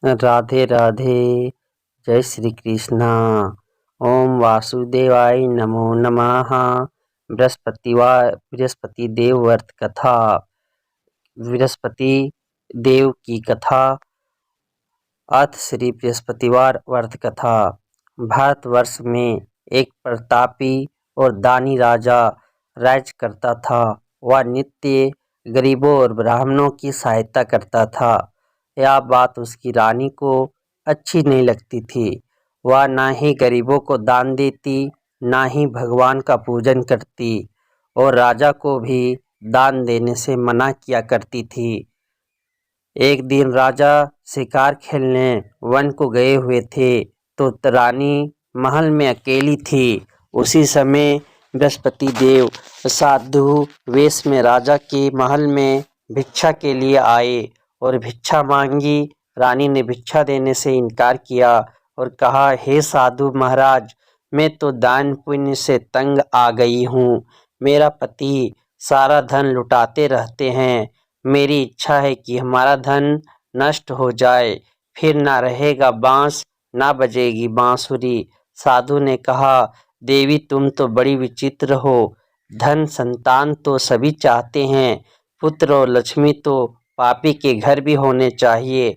राधे राधे। जय श्री कृष्णा। ओम वासुदेवाय नमो नमः। बृहस्पति देव व्रत कथा। बृहस्पति देव की कथा। अथ श्री बृहस्पतिवार व्रत कथा। भारतवर्ष में एक प्रतापी और दानी राजा राज्य करता था। वह नित्य गरीबों और ब्राह्मणों की सहायता करता था। यह बात उसकी रानी को अच्छी नहीं लगती थी। वह ना ही गरीबों को दान देती, ना ही भगवान का पूजन करती, और राजा को भी दान देने से मना किया करती थी। एक दिन राजा शिकार खेलने वन को गए हुए थे, तो रानी महल में अकेली थी। उसी समय बृहस्पति देव साधु वेश में राजा के महल में भिक्षा के लिए आए और भिक्षा मांगी। रानी ने भिक्षा देने से इनकार किया और कहा, हे साधु महाराज, मैं तो दान पुण्य से तंग आ गई हूँ। मेरा पति सारा धन लुटाते रहते हैं। मेरी इच्छा है कि हमारा धन नष्ट हो जाए, फिर ना रहेगा बांस, ना बजेगी बांसुरी। साधु ने कहा, देवी तुम तो बड़ी विचित्र हो। धन संतान तो सभी चाहते हैं, पुत्र और लक्ष्मी तो पापी के घर भी होने चाहिए।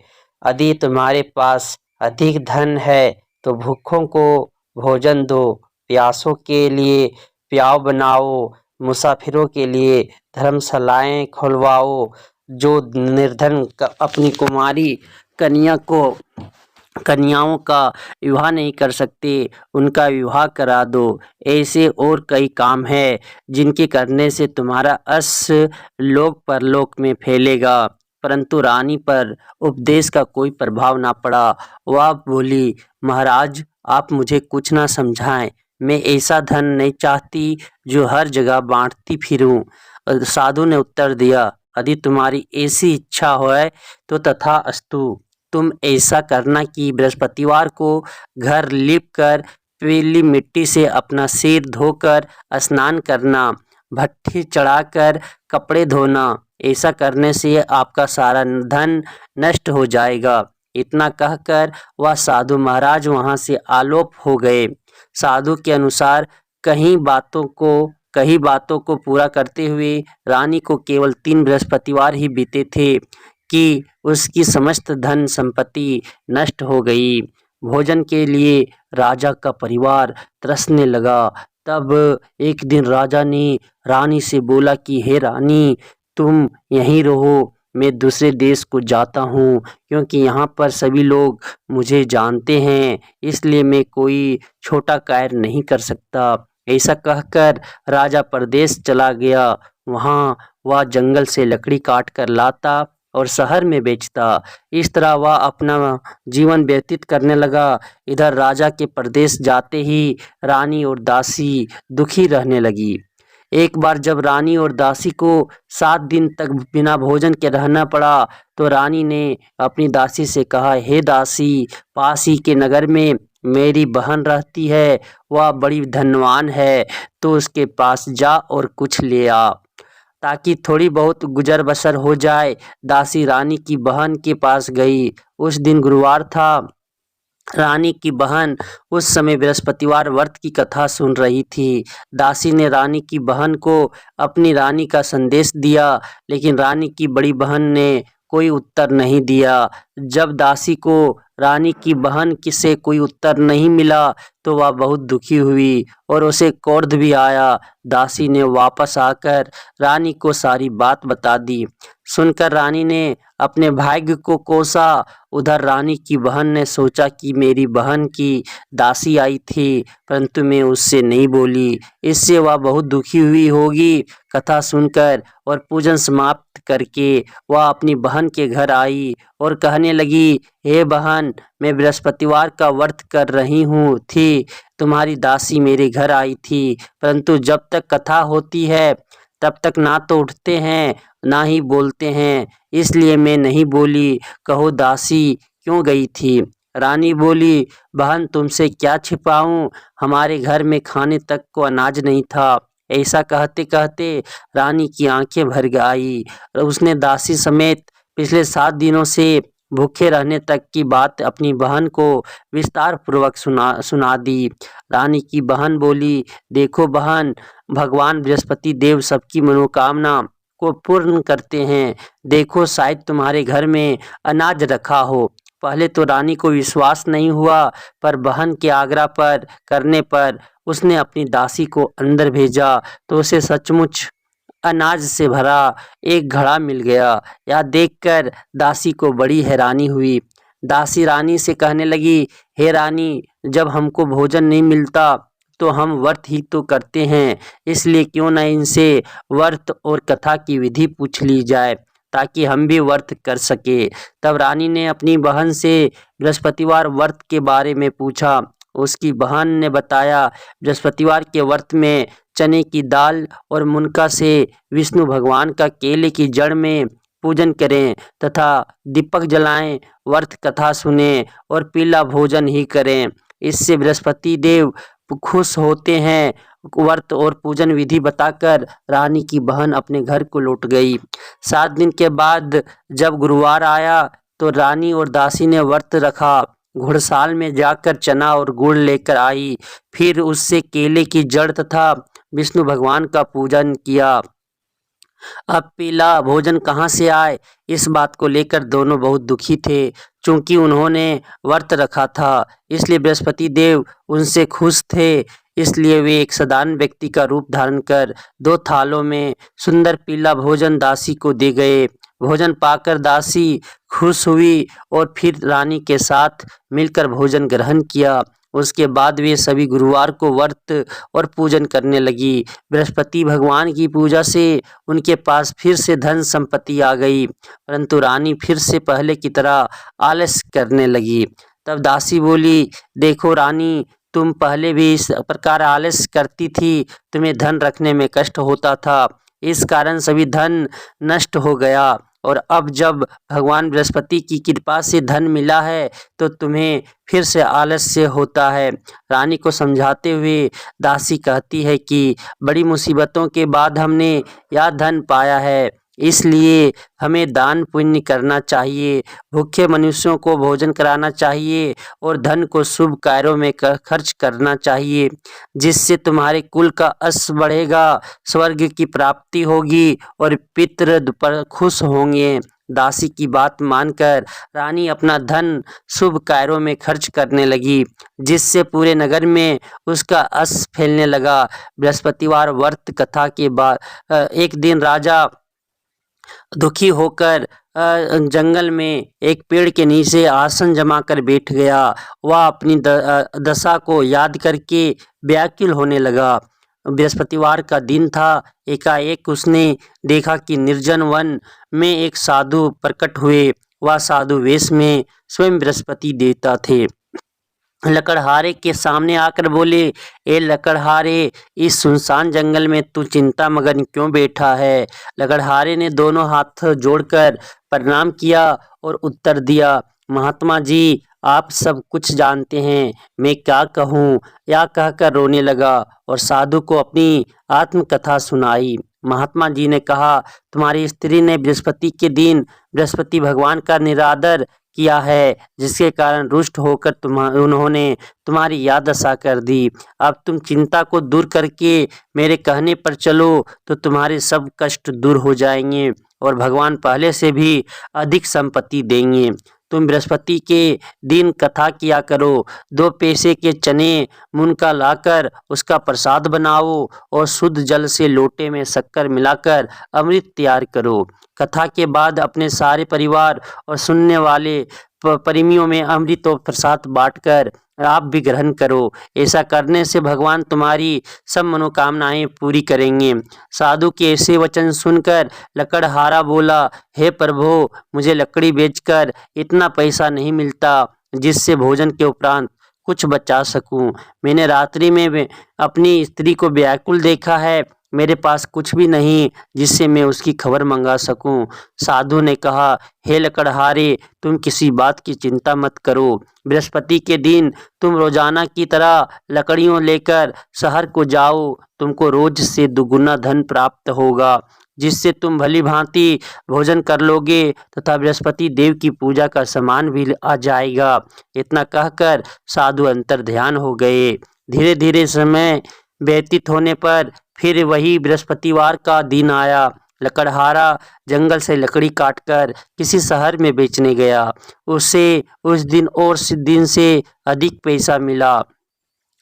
यदि तुम्हारे पास अधिक धन है तो भूखों को भोजन दो, प्यासों के लिए प्याव बनाओ, मुसाफिरों के लिए धर्मशालाएं खुलवाओ। जो निर्धन अपनी कुमारी कन्याओं का विवाह नहीं कर सकते, उनका विवाह करा दो। ऐसे और कई काम हैं जिनके करने से तुम्हारा यश लोक परलोक में फैलेगा। परंतु रानी पर उपदेश का कोई प्रभाव ना पड़ा। वह बोली, महाराज आप मुझे कुछ ना समझाएं। मैं ऐसा धन नहीं चाहती जो हर जगह बांटती फिरूं। साधु ने उत्तर दिया, यदि तुम्हारी ऐसी इच्छा है तो तथास्तु। तुम ऐसा करना कि बृहस्पतिवार को घर लीप कर पीली मिट्टी से अपना सिर धोकर स्नान करना, भट्ठी चढ़ाकर कपड़े धोना। ऐसा करने से आपका सारा धन नष्ट हो जाएगा। इतना कहकर वह साधु महाराज वहां से आलोप हो गए। साधु के अनुसार कई बातों को पूरा करते हुए रानी को केवल 3 बृहस्पतिवार ही बीते थे कि उसकी समस्त धन संपत्ति नष्ट हो गई। भोजन के लिए राजा का परिवार तरसने लगा। तब एक दिन राजा ने रानी से बोला कि हे रानी, तुम यहीं रहो, मैं दूसरे देश को जाता हूँ, क्योंकि यहाँ पर सभी लोग मुझे जानते हैं, इसलिए मैं कोई छोटा कार्य नहीं कर सकता। ऐसा कहकर राजा परदेश चला गया। वहाँ वह जंगल से लकड़ी काट कर लाता और शहर में बेचता। इस तरह वह अपना जीवन व्यतीत करने लगा। इधर राजा के परदेश जाते ही रानी और दासी दुखी रहने लगी। एक बार जब रानी और दासी को 7 दिन तक बिना भोजन के रहना पड़ा, तो रानी ने अपनी दासी से कहा, हे दासी, पास ही के नगर में मेरी बहन रहती है, वह बड़ी धनवान है, तो उसके पास जा और कुछ ले आ, ताकि थोड़ी बहुत गुजर बसर हो जाए। दासी रानी की बहन के पास गई। उस दिन गुरुवार था। रानी की बहन उस समय बृहस्पतिवार व्रत की कथा सुन रही थी। दासी ने रानी की बहन को अपनी रानी का संदेश दिया, लेकिन रानी की बड़ी बहन ने कोई उत्तर नहीं दिया। जब दासी को रानी की बहन से कोई उत्तर नहीं मिला, तो वह बहुत दुखी हुई और उसे क्रोध भी आया। दासी ने वापस आकर रानी को सारी बात बता दी। सुनकर रानी ने अपने भाग्य को कोसा। उधर रानी की बहन ने सोचा कि मेरी बहन की दासी आई थी, परंतु मैं उससे नहीं बोली, इससे वह बहुत दुखी हुई होगी। कथा सुनकर और पूजन समाप्त करके वह अपनी बहन के घर आई और कहने लगी, हे बहन, मैं बृहस्पतिवार का व्रत कर रही थी। तुम्हारी दासी मेरे घर आई थी, परंतु जब तक कथा होती है तब तक ना तो उठते हैं ना ही बोलते हैं, इसलिए मैं नहीं बोली। कहो दासी क्यों गई थी? रानी बोली, बहन तुमसे क्या छिपाऊं, हमारे घर में खाने तक को अनाज नहीं था। ऐसा कहते कहते रानी की आंखें भर आई। उसने दासी समेत पिछले 7 दिनों से भूखे रहने तक की बात अपनी बहन को विस्तार पूर्वक सुना दी। रानी की बहन बोली, देखो बहन, भगवान बृहस्पति देव सबकी मनोकामना को पूर्ण करते हैं। देखो शायद तुम्हारे घर में अनाज रखा हो। पहले तो रानी को विश्वास नहीं हुआ, पर बहन के आग्रह पर करने पर उसने अपनी दासी को अंदर भेजा तो उसे सचमुच अनाज से भरा एक घड़ा मिल गया। यह देखकर दासी को बड़ी हैरानी हुई। दासी रानी से कहने लगी, हे रानी, जब हमको भोजन नहीं मिलता तो हम व्रत ही तो करते हैं, इसलिए क्यों न इनसे व्रत और कथा की विधि पूछ ली जाए ताकि हम भी व्रत कर सके। तब रानी ने अपनी बहन से बृहस्पतिवार व्रत के बारे में पूछा। उसकी बहन ने बताया, बृहस्पतिवार के व्रत में चने की दाल और मुनका से विष्णु भगवान का केले की जड़ में पूजन करें तथा दीपक जलाएं, व्रत कथा सुने और पीला भोजन ही करें। इससे बृहस्पति देव खुश होते हैं। व्रत और पूजन विधि बताकर रानी की बहन अपने घर को लौट गई। 7 दिन के बाद जब गुरुवार आया तो रानी और दासी ने व्रत रखा। घुड़साल में जाकर चना और गुड़ लेकर आई, फिर उससे केले की जड़ तथा विष्णु भगवान का पूजन किया। अब पीला भोजन कहाँ से आए, इस बात को लेकर दोनों बहुत दुखी थे। चूंकि उन्होंने व्रत रखा था, इसलिए बृहस्पति देव उनसे खुश थे। इसलिए वे एक साधारण व्यक्ति का रूप धारण कर 2 थालों में सुंदर पीला भोजन दासी को दे गए। भोजन पाकर दासी खुश हुई और फिर रानी के साथ मिलकर भोजन ग्रहण किया। उसके बाद वे सभी गुरुवार को व्रत और पूजन करने लगी। बृहस्पति भगवान की पूजा से उनके पास फिर से धन संपत्ति आ गई, परंतु रानी फिर से पहले की तरह आलस्य करने लगी। तब दासी बोली, देखो रानी, तुम पहले भी इस प्रकार आलस्य करती थी, तुम्हें धन रखने में कष्ट होता था, इस कारण सभी धन नष्ट हो गया, और अब जब भगवान बृहस्पति की कृपा से धन मिला है तो तुम्हें फिर से आलस्य होता है। रानी को समझाते हुए दासी कहती है कि बड़ी मुसीबतों के बाद हमने यह धन पाया है, इसलिए हमें दान पुण्य करना चाहिए, भूखे मनुष्यों को भोजन कराना चाहिए और धन को शुभ कार्यों में खर्च करना चाहिए, जिससे तुम्हारे कुल का यश बढ़ेगा, स्वर्ग की प्राप्ति होगी और पितृ पर खुश होंगे। दासी की बात मानकर रानी अपना धन शुभ कार्यों में खर्च करने लगी, जिससे पूरे नगर में उसका यश फैलने लगा। बृहस्पतिवार व्रत कथा के बाद एक दिन राजा दुखी होकर जंगल में एक पेड़ के नीचे आसन जमा कर बैठ गया। वह अपनी दशा को याद करके व्याकुल होने लगा। बृहस्पतिवार का दिन था। एकाएक उसने देखा कि निर्जन वन में एक साधु प्रकट हुए। वह साधु वेश में स्वयं बृहस्पति देवता थे। लकड़हारे के सामने आकर बोले, ए लकड़हारे, इस सुनसान जंगल में तू चिंता मगन क्यों बैठा है? लकड़हारे ने दोनों हाथ जोड़कर प्रणाम किया और उत्तर दिया, महात्मा जी, आप सब कुछ जानते हैं, मैं क्या कहूँ? यह कहकर रोने लगा और साधु को अपनी आत्मकथा सुनाई। महात्मा जी ने कहा, तुम्हारी स्त्री ने बृहस्पति के दिन बृहस्पति भगवान का निरादर किया है, जिसके कारण रुष्ट होकर उन्होंने तुम्हारी याद दशा कर दी। अब तुम चिंता को दूर करके मेरे कहने पर चलो तो तुम्हारे सब कष्ट दूर हो जाएंगे और भगवान पहले से भी अधिक संपत्ति देंगे। तुम बृहस्पति के दिन कथा किया करो। 2 पैसे के चने मुनका लाकर उसका प्रसाद बनाओ और शुद्ध जल से लोटे में शक्कर मिलाकर अमृत तैयार करो। कथा के बाद अपने सारे परिवार और सुनने वाले परिमियों में अमृत और प्रसाद बांटकर आप भी ग्रहण करो। ऐसा करने से भगवान तुम्हारी सब मनोकामनाएं पूरी करेंगे। साधु के ऐसे वचन सुनकर लकड़हारा बोला, हे प्रभु, मुझे लकड़ी बेचकर इतना पैसा नहीं मिलता जिससे भोजन के उपरांत कुछ बचा सकूं। मैंने रात्रि में अपनी स्त्री को व्याकुल देखा है, मेरे पास कुछ भी नहीं जिससे मैं उसकी खबर मंगा सकूं। साधु ने कहा, हे लकड़हारे, तुम किसी बात की चिंता मत करो। बृहस्पति के दिन तुम रोजाना की तरह लकड़ियों लेकर शहर को जाओ, तुमको रोज से दुगुना धन प्राप्त होगा। जिससे तुम भली भांति भोजन कर लोगे तथा बृहस्पति देव की पूजा का सामान भी आ जाएगा। इतना कहकर साधु अंतर ध्यान हो गए। धीरे धीरे समय व्यतीत होने पर फिर वही बृहस्पतिवार का दिन आया। लकड़हारा जंगल से लकड़ी काटकर किसी शहर में बेचने गया। उसे उस दिन और दिन से अधिक पैसा मिला।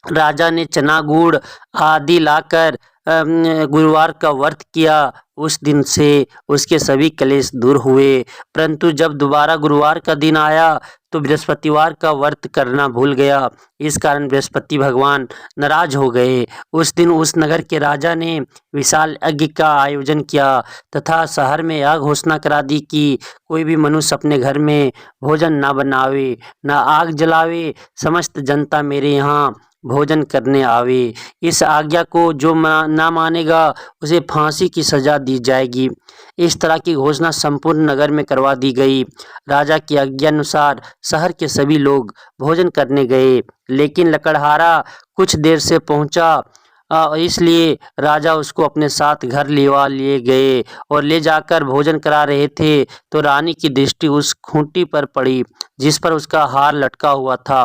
राजा ने चना गुड़ आदि लाकर गुरुवार का व्रत किया। उस दिन से उसके सभी क्लेश दूर हुए। परंतु जब दोबारा गुरुवार का दिन आया तो बृहस्पतिवार का व्रत करना भूल गया। इस कारण बृहस्पति भगवान नाराज हो गए। उस दिन उस नगर के राजा ने विशाल यज्ञ का आयोजन किया तथा शहर में यह घोषणा करा दी कि कोई भी मनुष्य अपने घर में भोजन न बनावे, न आग जलावे, समस्त जनता मेरे यहाँ भोजन करने आवे। इस आज्ञा को जो ना मानेगा उसे फांसी की सजा दी जाएगी। इस तरह की घोषणा संपूर्ण नगर में करवा दी गई। राजा की आज्ञानुसार शहर के सभी लोग भोजन करने गए, लेकिन लकड़हारा कुछ देर से पहुंचा, इसलिए राजा उसको अपने साथ घर लिए गए और ले जाकर भोजन करा रहे थे तो रानी की दृष्टि उस खूंटी पर पड़ी जिस पर उसका हार लटका हुआ था।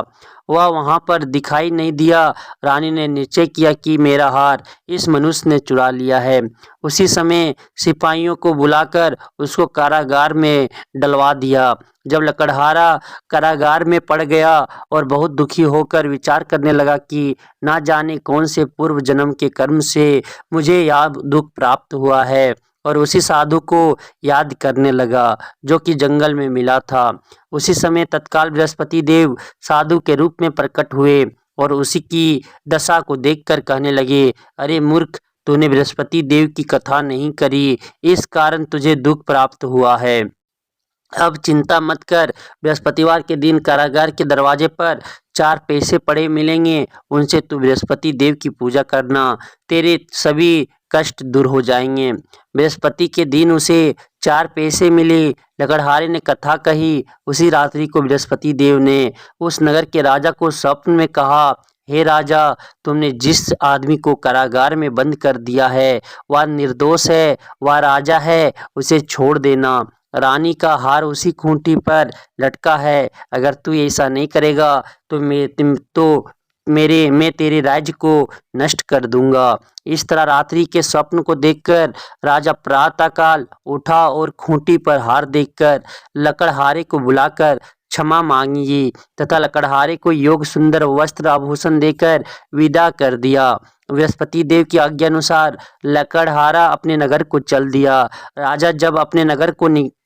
वह वहां पर दिखाई नहीं दिया। रानी ने निश्चय किया कि मेरा हार इस मनुष्य ने चुरा लिया है। उसी समय सिपाहियों को बुलाकर उसको कारागार में डलवा दिया। जब लकड़हारा कारागार में पड़ गया और बहुत दुखी होकर विचार करने लगा कि ना जाने कौन से पूर्व जन्म के कर्म से मुझे यह दुख प्राप्त हुआ है, और उसी साधु को याद करने लगा जो कि जंगल में मिला था। उसी समय तत्काल बृहस्पति देव साधु के रूप में प्रकट हुए और उसी की दशा को देखकर कहने लगे, अरे मूर्ख, तूने बृहस्पति देव की कथा नहीं करी, इस कारण तुझे दुख प्राप्त हुआ है। अब चिंता मत कर, बृहस्पतिवार के दिन कारागार के दरवाजे पर 4 पैसे पड़े मिलेंगे, उनसे तू बृहस्पति देव की पूजा करना, तेरे सभी कष्ट दूर हो जाएंगे। बृहस्पति के दिन उसे 4 पैसे मिले। लकड़हारे ने कथा कही। उसी रात्रि को बृहस्पति देव ने उस नगर के राजा को स्वप्न में कहा, हे राजा, तुमने जिस आदमी को कारागार में बंद कर दिया है वह निर्दोष है, वह राजा है, उसे छोड़ देना। रानी का हार उसी खूंटी पर लटका है। अगर तू ऐसा नहीं करेगा तो मैं तेरे राज्य को नष्ट कर दूंगा। इस तरह रात्रि के स्वप्न को देखकर राजा प्रातःकाल उठा और खूंटी पर हार देखकर लकड़हारे को बुलाकर क्षमा मांगी तथा लकड़हारे को योग सुंदर वस्त्र आभूषण देकर विदा कर दिया। बृहस्पति देव की आज्ञा अनुसार लकड़हारा अपने नगर को चल दिया। राजा जब अपने नगर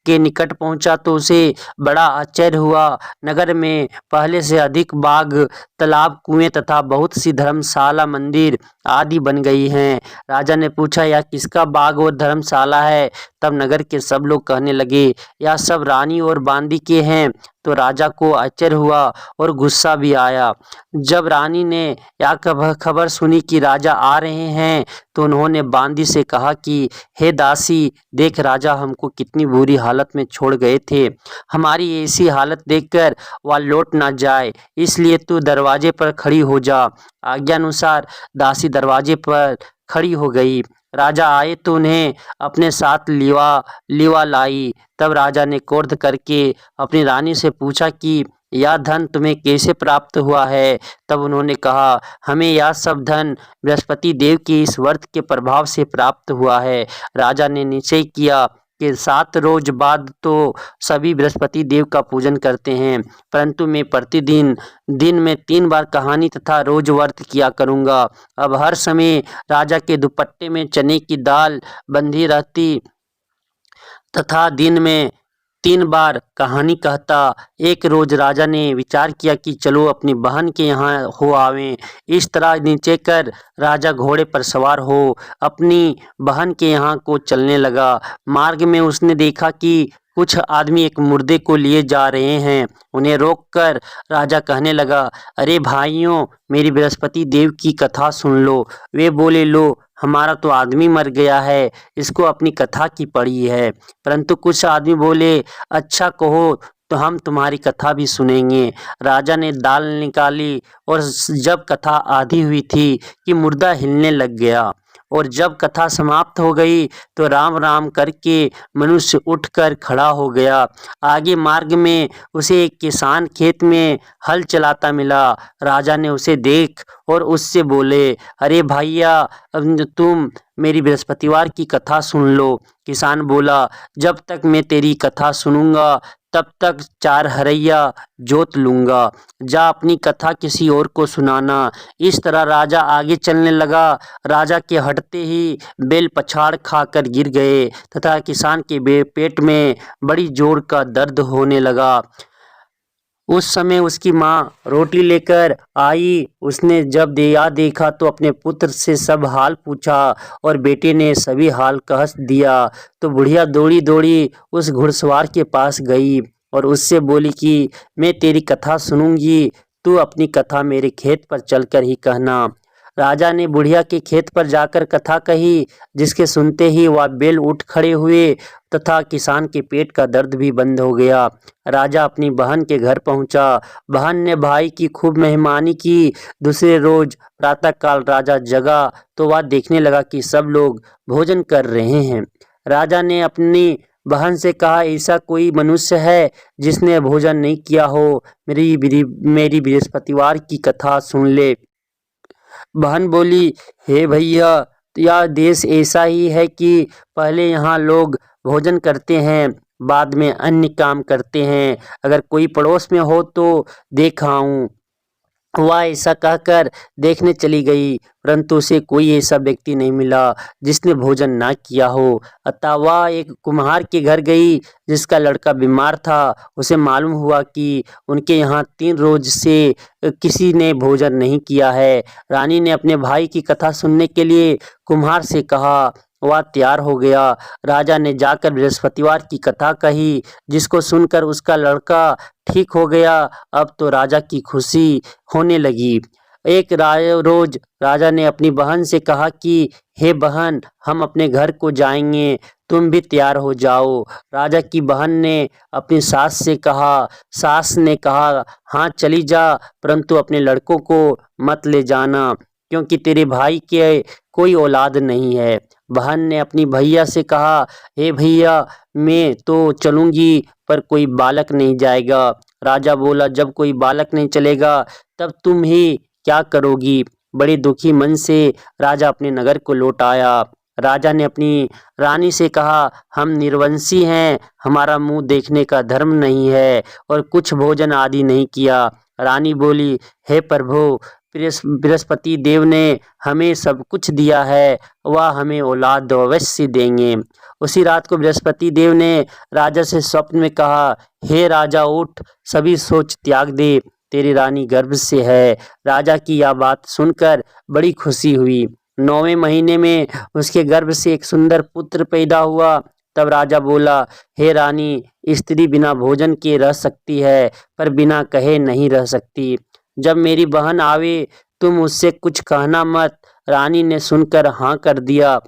के निकट पहुंचा तो उसे बड़ा आश्चर्य हुआ। नगर में पहले से अधिक बाग, तालाब, कुएं तथा बहुत सी धर्मशाला, मंदिर आदि बन गई हैं। राजा ने पूछा, यह किसका बाग और धर्मशाला है? तब नगर के सब लोग कहने लगे, यह सब रानी और बांदी के हैं। तो राजा को आश्चर्य हुआ और गुस्सा भी आया। जब रानी ने यह खबर सुनी कि राजा आ रहे हैं तो उन्होंने बांदी से कहा कि हे दासी, देख राजा हमको कितनी बुरी हालत में छोड़ गए थे। हमारी ऐसी हालत देखकर वह लौट ना जाए, इसलिए तू दरवाजे पर खड़ी हो जा। आज्ञानुसार दासी दरवाजे पर खड़ी हो गई। राजा आए तो उन्हें अपने साथ लीवा लाई। तब राजा ने क्रोध करके अपनी रानी से पूछा कि यह धन तुम्हें कैसे प्राप्त हुआ है? तब उन्होंने कहा, हमें यह सब धन बृहस्पति देव के इस व्रत के प्रभाव से प्राप्त हुआ है। राजा ने निश्चय किया कि 7 रोज बाद तो सभी बृहस्पति देव का पूजन करते हैं, परंतु मैं प्रतिदिन दिन में 3 बार कहानी तथा रोज व्रत किया करूँगा। अब हर समय राजा के दुपट्टे में चने की दाल बंधी रहती तथा दिन में 3 बार कहानी कहता। एक रोज राजा ने विचार किया कि चलो अपनी बहन के यहाँ हो आवें। इस तरह निश्चय कर राजा घोड़े पर सवार हो अपनी बहन के यहाँ को चलने लगा। मार्ग में उसने देखा कि कुछ आदमी एक मुर्दे को लिए जा रहे हैं। उन्हें रोककर राजा कहने लगा, अरे भाइयों, मेरी बृहस्पति देव की कथा सुन लो। वे बोले, लो, हमारा तो आदमी मर गया है, इसको अपनी कथा की पड़ी है। परंतु कुछ आदमी बोले, अच्छा कहो तो हम तुम्हारी कथा भी सुनेंगे। राजा ने दाल निकाली और जब कथा आधी हुई थी कि मुर्दा हिलने लग गया। और जब कथा समाप्त हो गई तो राम राम करके मनुष्य उठकर खड़ा हो गया। आगे मार्ग में उसे एक किसान खेत में हल चलाता मिला। राजा ने उसे देख और उससे बोले, अरे भैया, तुम मेरी बृहस्पतिवार की कथा सुन लो। किसान बोला, जब तक मैं तेरी कथा सुनूंगा तब तक 4 हरैया जोत लूंगा। जा अपनी कथा किसी और को सुनाना। इस तरह राजा आगे चलने लगा। राजा के हटते ही बैल पछाड़ खाकर गिर गए तथा किसान के पेट में बड़ी जोर का दर्द होने लगा। उस समय उसकी माँ रोटी लेकर आई। उसने जब देखा तो अपने पुत्र से सब हाल पूछा और बेटे ने सभी हाल कह दिया। तो बुढ़िया दौड़ी दौड़ी उस घुड़सवार के पास गई और उससे बोली कि मैं तेरी कथा सुनूंगी, तू अपनी कथा मेरे खेत पर चलकर ही कहना। राजा ने बुढ़िया के खेत पर जाकर कथा कही, जिसके सुनते ही वह बैल उठ खड़े हुए तथा किसान के पेट का दर्द भी बंद हो गया। राजा अपनी बहन के घर पहुंचा। बहन ने भाई की खूब मेहमानी की। दूसरे रोज प्रातःकाल राजा जगा तो वह देखने लगा कि सब लोग भोजन कर रहे हैं। राजा ने अपनी बहन से कहा, ऐसा कोई मनुष्य है जिसने भोजन नहीं किया हो? मेरी बृहस्पतिवार की कथा सुन ले। बहन बोली, हे भैया, यह देश ऐसा ही है कि पहले यहाँ लोग भोजन करते हैं, बाद में अन्य काम करते हैं। अगर कोई पड़ोस में हो तो देख आऊं। वह ऐसा कहकर देखने चली गई, परंतु उसे कोई ऐसा व्यक्ति नहीं मिला जिसने भोजन ना किया हो। अतः वह एक कुम्हार के घर गई जिसका लड़का बीमार था। उसे मालूम हुआ कि उनके यहाँ 3 रोज से किसी ने भोजन नहीं किया है। रानी ने अपने भाई की कथा सुनने के लिए कुम्हार से कहा। वह तैयार हो गया। राजा ने जाकर बृहस्पतिवार की कथा कही, जिसको सुनकर उसका लड़का ठीक हो गया। अब तो राजा की खुशी होने लगी। एक रोज राजा ने अपनी बहन से कहा कि हे बहन, हम अपने घर को जाएंगे, तुम भी तैयार हो जाओ। राजा की बहन ने अपनी सास से कहा। सास ने कहा, हाँ चली जा, परंतु अपने लड़कों को मत ले जाना, क्योंकि तेरे भाई के कोई औलाद नहीं है। बहन ने अपनी भैया से कहा, हे भैया, मैं तो चलूंगी पर कोई बालक नहीं जाएगा। राजा बोला, जब कोई बालक नहीं चलेगा तब तुम ही क्या करोगी? बड़े दुखी मन से राजा अपने नगर को लौट आया। राजा ने अपनी रानी से कहा, हम निर्वंशी हैं, हमारा मुंह देखने का धर्म नहीं है और कुछ भोजन आदि नहीं किया। रानी बोली, हे प्रभु, बृहस्पति देव ने हमें सब कुछ दिया है, वह हमें औलाद अवश्य देंगे। उसी रात को बृहस्पति देव ने राजा से स्वप्न में कहा, हे राजा, उठ, सभी सोच त्याग दे, तेरी रानी गर्भ से है। राजा की यह बात सुनकर बड़ी खुशी हुई। 9वें महीने में उसके गर्भ से एक सुंदर पुत्र पैदा हुआ। तब राजा बोला, हे रानी, स्त्री बिना भोजन के रह सकती है पर बिना कहे नहीं रह सकती। जब मेरी बहन आवे तुम उससे कुछ कहना मत। रानी ने सुनकर हाँ कर दिया।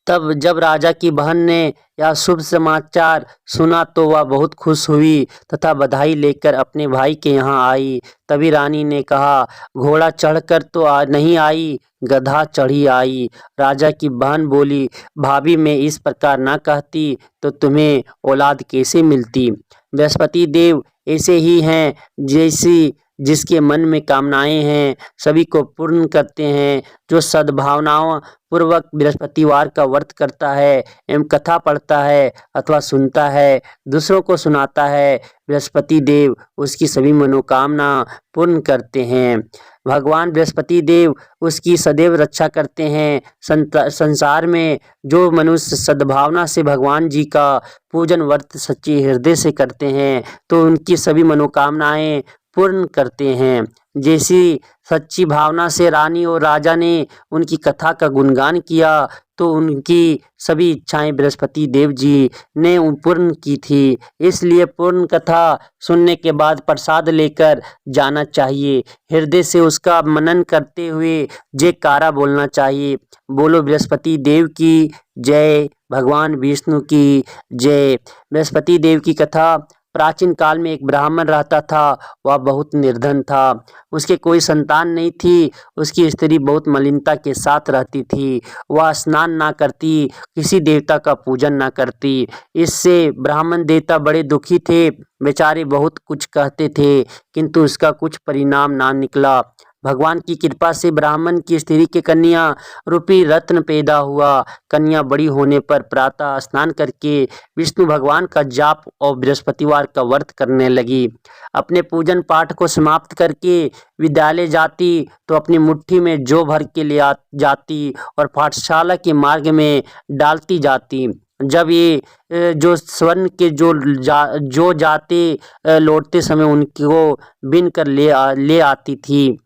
तब जब राजा की बहन ने यह शुभ समाचार सुना तो वह बहुत खुश हुई तथा बधाई लेकर अपने भाई के यहाँ आई। तभी रानी ने कहा, घोड़ा चढ़कर तो नहीं आई, गधा चढ़ी आई। राजा की बहन बोली, भाभी, मैं इस प्रकार ना कहती तो तुम्हें औलाद कैसे मिलती? बृहस्पति देव ऐसे ही हैं, जैसी जिसके मन में कामनाएं हैं सभी को पूर्ण करते हैं। जो सद्भावनाओं पूर्वक बृहस्पतिवार का व्रत करता है एवं कथा पढ़ता है अथवा सुनता है, दूसरों को सुनाता है, बृहस्पति देव उसकी सभी मनोकामना पूर्ण करते हैं। भगवान बृहस्पति देव उसकी सदैव रक्षा करते हैं। संसार में जो मनुष्य सद्भावना से भगवान जी का पूजन व्रत सच्चे हृदय से करते हैं तो उनकी सभी मनोकामनाएं पूर्ण करते हैं। जैसी सच्ची भावना से रानी और राजा ने उनकी कथा का गुणगान किया तो उनकी सभी इच्छाएं बृहस्पति देव जी ने पूर्ण की थी। इसलिए पूर्ण कथा सुनने के बाद प्रसाद लेकर जाना चाहिए। हृदय से उसका मनन करते हुए जयकारा बोलना चाहिए। बोलो बृहस्पति देव की जय, भगवान विष्णु की जय। बृहस्पति देव की कथा प्राचीन काल में एक ब्राह्मण रहता था। वह बहुत निर्धन था। उसके कोई संतान नहीं थी। उसकी स्त्री बहुत मलिनता के साथ रहती थी। वह स्नान ना करती, किसी देवता का पूजन ना करती। इससे ब्राह्मण देवता बड़े दुखी थे। बेचारे बहुत कुछ कहते थे, किंतु उसका कुछ परिणाम ना निकला। भगवान की कृपा से ब्राह्मण की स्त्री के कन्या रूपी रत्न पैदा हुआ। कन्या बड़ी होने पर प्रातः स्नान करके विष्णु भगवान का जाप और बृहस्पतिवार का व्रत करने लगी। अपने पूजन पाठ को समाप्त करके विद्यालय जाती तो अपनी मुट्ठी में जौ भर के ले जाती और पाठशाला के मार्ग में डालती जाती। जब ये जो स्वर्ण के जो जाते लौटते समय उनको बिन कर ले आती थी।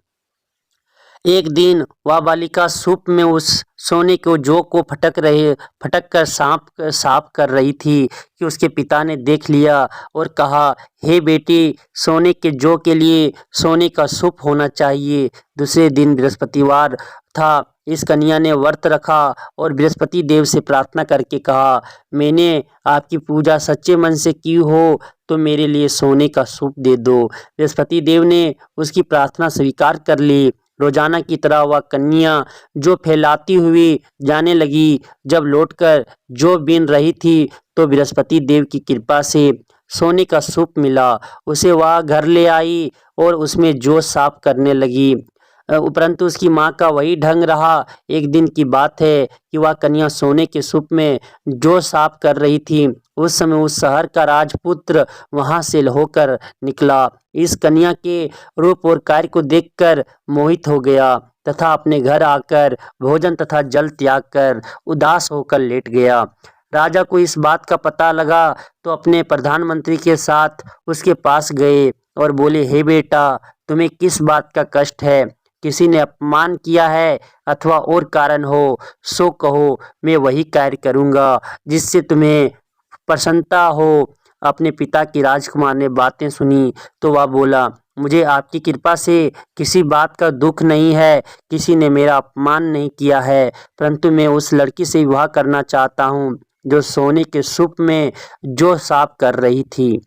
एक दिन वह बालिका सूप में उस सोने के जौ को फटक कर साफ कर रही थी कि उसके पिता ने देख लिया और कहा, हे बेटी, सोने के जौ के लिए सोने का सूप होना चाहिए। दूसरे दिन बृहस्पतिवार था। इस कन्या ने व्रत रखा और बृहस्पति देव से प्रार्थना करके कहा, मैंने आपकी पूजा सच्चे मन से की हो तो मेरे लिए सोने का सूप दे दो। बृहस्पति देव ने उसकी प्रार्थना स्वीकार कर ली। रोजाना की तरह वह कन्या जो फैलाती हुई जाने लगी। जब लौटकर जो बीन रही थी तो बृहस्पति देव की कृपा से सोने का सूप मिला। उसे वह घर ले आई और उसमें जौ साफ करने लगी। उपरंतु उसकी माँ का वही ढंग रहा। एक दिन की बात है कि वह कन्या सोने के सूप में जौ साफ कर रही थी। उस समय उस शहर का राजपुत्र वहां से होकर निकला। इस कन्या के रूप और कार्य को देखकर मोहित हो गया तथा अपने घर आकर भोजन तथा जल त्याग कर उदास होकर लेट गया। राजा को इस बात का पता लगा तो अपने प्रधानमंत्री के साथ उसके पास गए और बोले, हे बेटा, तुम्हें किस बात का कष्ट है? किसी ने अपमान किया है अथवा और कारण हो सो कहो, मैं वही कार्य करूँगा जिससे तुम्हें प्रसन्नता हो। अपने पिता की राजकुमार ने बातें सुनी तो वह बोला, मुझे आपकी कृपा से किसी बात का दुख नहीं है। किसी ने मेरा अपमान नहीं किया है, परंतु मैं उस लड़की से विवाह करना चाहता हूँ जो सोने के सूप में जौ साफ कर रही थी।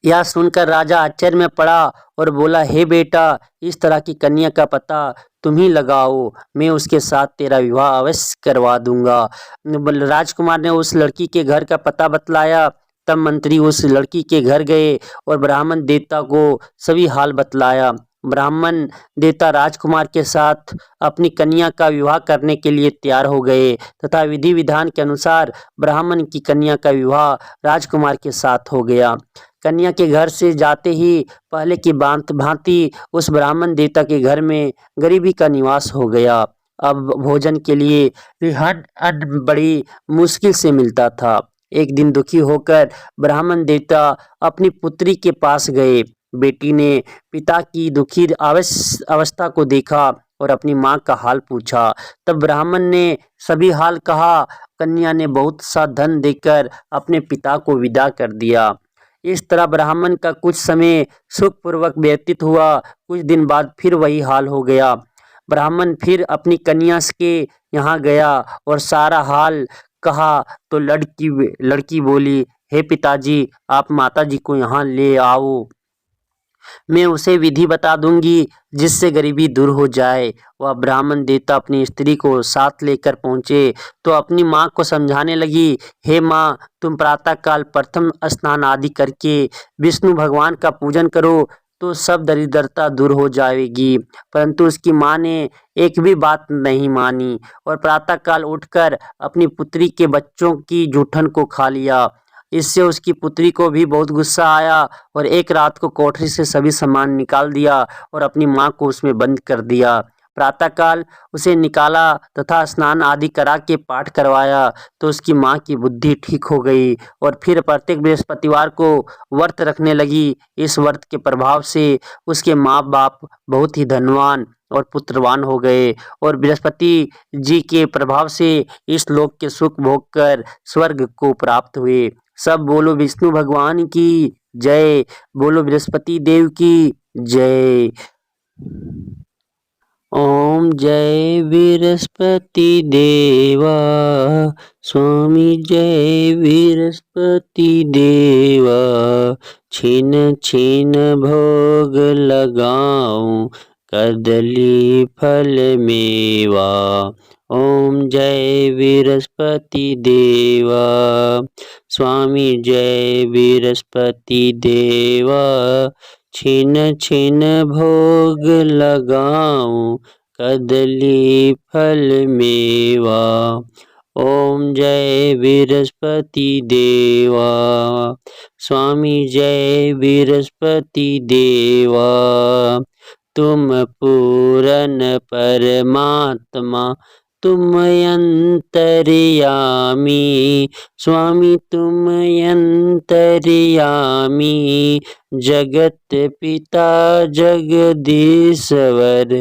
यह सुनकर राजा आश्चर्य में पड़ा और बोला, हे बेटा, इस तरह की कन्या का पता तुम ही लगाओ, मैं उसके साथ तेरा विवाह अवश्य करवा दूंगा। राजकुमार ने उस लड़की के घर का पता बतलाया। तब मंत्री उस लड़की के घर गए और ब्राह्मण देवता को सभी हाल बतलाया। ब्राह्मण देवता राजकुमार के साथ अपनी कन्या का विवाह करने के लिए तैयार हो गए तथा विधि विधान के अनुसार ब्राह्मण की कन्या का विवाह राजकुमार के साथ हो गया। कन्या के घर से जाते ही पहले की भांति उस ब्राह्मण देवता के घर में गरीबी का निवास हो गया। अब भोजन के लिए हर अन्न बड़ी मुश्किल से मिलता था। एक दिन दुखी होकर ब्राह्मण देवता अपनी पुत्री के पास गए। बेटी ने पिता की दुखी अवस्था को देखा और अपनी माँ का हाल पूछा। तब ब्राह्मण ने सभी हाल कहा। कन्या ने बहुत सा धन देकर अपने पिता को विदा कर दिया। इस तरह ब्राह्मण का कुछ समय सुखपूर्वक व्यतीत हुआ। कुछ दिन बाद फिर वही हाल हो गया। ब्राह्मण फिर अपनी कन्या के यहाँ गया और सारा हाल कहा तो लड़की बोली, हे पिताजी, आप माताजी को यहाँ ले आओ, मैं उसे विधि बता दूंगी जिससे गरीबी दूर हो जाए। वह ब्राह्मण देवता अपनी स्त्री को साथ लेकर पहुंचे तो अपनी माँ को समझाने लगी, हे माँ, तुम प्रातःकाल प्रथम स्नान आदि करके विष्णु भगवान का पूजन करो तो सब दरिद्रता दूर हो जाएगी। परंतु उसकी माँ ने एक भी बात नहीं मानी और प्रातःकाल उठकर अपनी पुत्री के बच्चों की जूठन को खा लिया। इससे उसकी पुत्री को भी बहुत गुस्सा आया और एक रात को कोठरी से सभी सामान निकाल दिया और अपनी माँ को उसमें बंद कर दिया। प्रातःकाल उसे निकाला तथा स्नान आदि करा के पाठ करवाया तो उसकी माँ की बुद्धि ठीक हो गई और फिर प्रत्येक बृहस्पतिवार को व्रत रखने लगी। इस व्रत के प्रभाव से उसके माँ बाप बहुत ही धनवान और पुत्रवान हो गए और बृहस्पति जी के प्रभाव से इस लोक के सुख भोग कर स्वर्ग को प्राप्त हुए। सब बोलो विष्णु भगवान की जय, बोलो बृहस्पति देव की जय। ओम जय बृहस्पति देवा, स्वामी जय बृहस्पति देवा, छिन छिन भोग लगाऊं कदली फल मेवा। ओम जय बृहस्पति देवा, स्वामी जय बृहस्पति देवा, छिन छिन भोग लगाऊं कदली फल मेवा। ओम जय बृहस्पति देवा, स्वामी जय बृहस्पति देवा, तुम पूरन परमात्मा तुम अंतर्यामी, स्वामी तुम अंतर्यामी, जगत पिता जगदीश्वर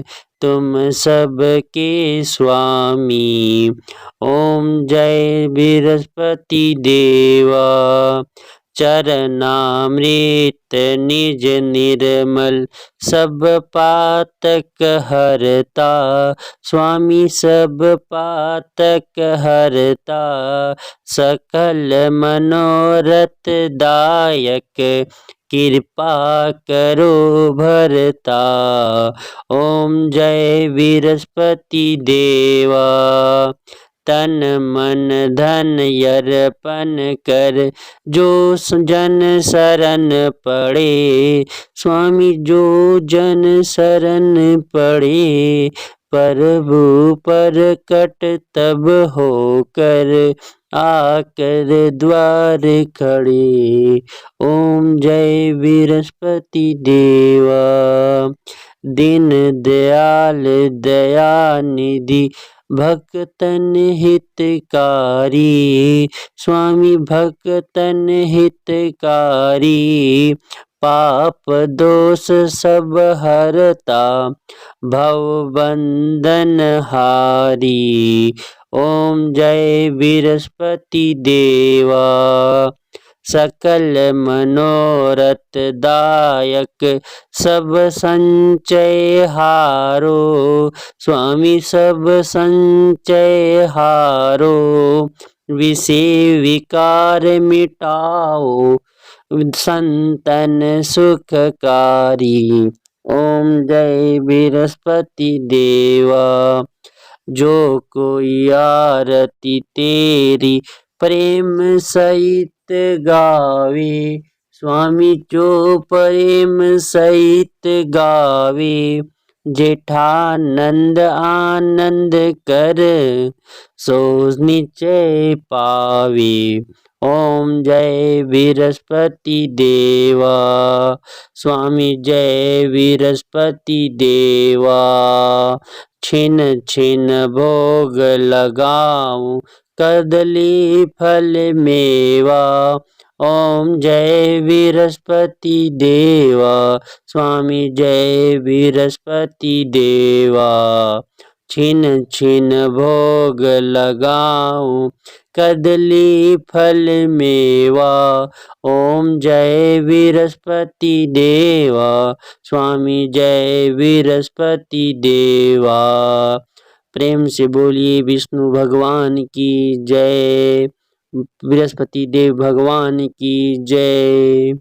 तुम सबके स्वामी। ओम जय बृहस्पति देवा, चरणामृत निज निर्मल सब पातक हरता, स्वामी सब पातक हरता, सकल मनोरथ दायक कृपा करो भरता। ओम जय बृहस्पति देवा, तन मन धन अर्पण कर जो जन शरण पड़े, स्वामी जो जन शरण पड़े, प्रभु प्रकट तब होकर आकर द्वार खड़े। ओम जय बृहस्पति देवा, दीन दयाल दयानिधि भक्तन हितकारी, स्वामी भक्तन हितकारी, पाप दोष सब हरता भव बंधन हारी। ओम जय बृहस्पति देवा, सकल मनोरथ दायक सब संचय हारो, स्वामी सब संचय हारो, विषय विकार मिटाओ संतन सुखकारी। ओम जय बृहस्पति देवा, जो कोई आरती तेरी प्रेम सहित गावे, स्वामी जो प्रेम सहित गावे, जेठानंद आनंद कर सो निश्चय पावे। ओम जय बृहस्पति देवा, स्वामी जय बृहस्पति देवा, छिन छिन भोग लगाऊं कदली फल मेवा। ओम जय बृहस्पति देवा, स्वामी जय बृहस्पति देवा, छिन छिन भोग लगाऊं कदली फल मेवा। ओम जय बृहस्पति देवा, स्वामी जय बृहस्पति देवा। प्रेम से बोलिए विष्णु भगवान की जय, बृहस्पति देव भगवान की जय।